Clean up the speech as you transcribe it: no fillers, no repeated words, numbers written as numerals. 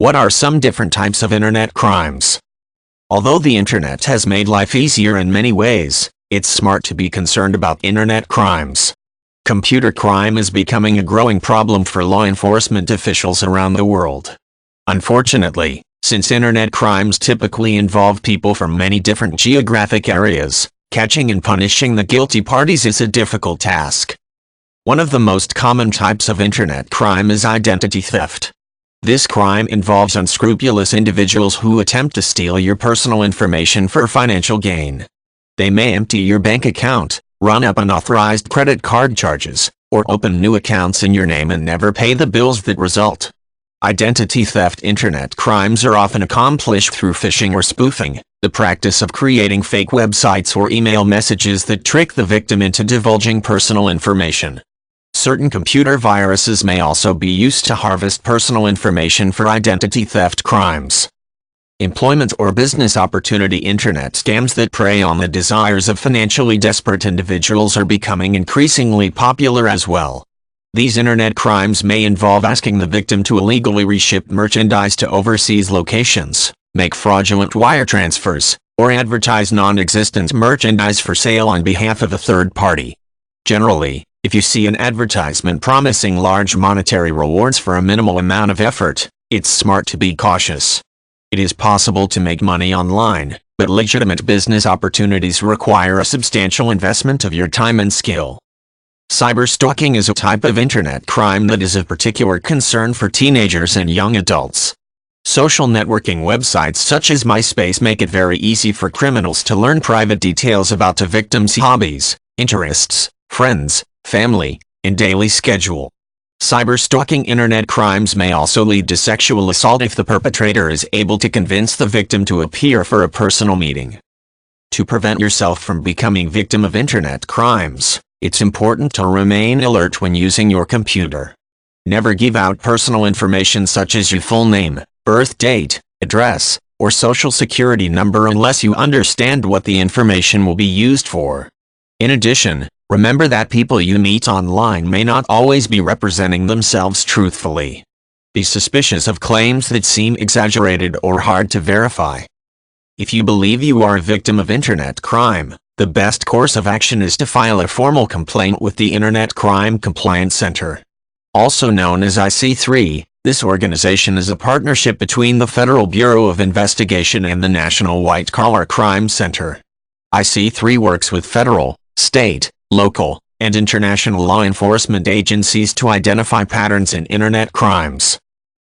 What are some different types of internet crimes? Although the internet has made life easier in many ways, it's smart to be concerned about internet crimes. Computer crime is becoming a growing problem for law enforcement officials around the world. Unfortunately, since internet crimes typically involve people from many different geographic areas, catching and punishing the guilty parties is a difficult task. One of the most common types of internet crime is identity theft. This crime involves unscrupulous individuals who attempt to steal your personal information for financial gain. They may empty your bank account, run up unauthorized credit card charges, or open new accounts in your name and never pay the bills that result. Identity theft internet crimes are often accomplished through phishing or spoofing, the practice of creating fake websites or email messages that trick the victim into divulging personal information. Certain computer viruses may also be used to harvest personal information for identity theft crimes. Employment or business opportunity internet scams that prey on the desires of financially desperate individuals are becoming increasingly popular as well. These internet crimes may involve asking the victim to illegally reship merchandise to overseas locations, make fraudulent wire transfers, or advertise non-existent merchandise for sale on behalf of a third party. Generally, if you see an advertisement promising large monetary rewards for a minimal amount of effort, it's smart to be cautious. It is possible to make money online, but legitimate business opportunities require a substantial investment of your time and skill. Cyberstalking is a type of internet crime that is of particular concern for teenagers and young adults. Social networking websites such as MySpace make it very easy for criminals to learn private details about the victim's hobbies, interests, friends, family, and daily schedule. Cyberstalking internet crimes may also lead to sexual assault if the perpetrator is able to convince the victim to appear for a personal meeting. To prevent yourself from becoming victim of internet crimes, it's important to remain alert when using your computer. Never give out personal information such as your full name, birth date, address, or social security number unless you understand what the information will be used for. In addition, remember that people you meet online may not always be representing themselves truthfully. Be suspicious of claims that seem exaggerated or hard to verify. If you believe you are a victim of internet crime, the best course of action is to file a formal complaint with the Internet Crime Compliance Center. Also known as IC3, this organization is a partnership between the Federal Bureau of Investigation and the National White Collar Crime Center. IC3 works with federal, state, local, and international law enforcement agencies to identify patterns in internet crimes.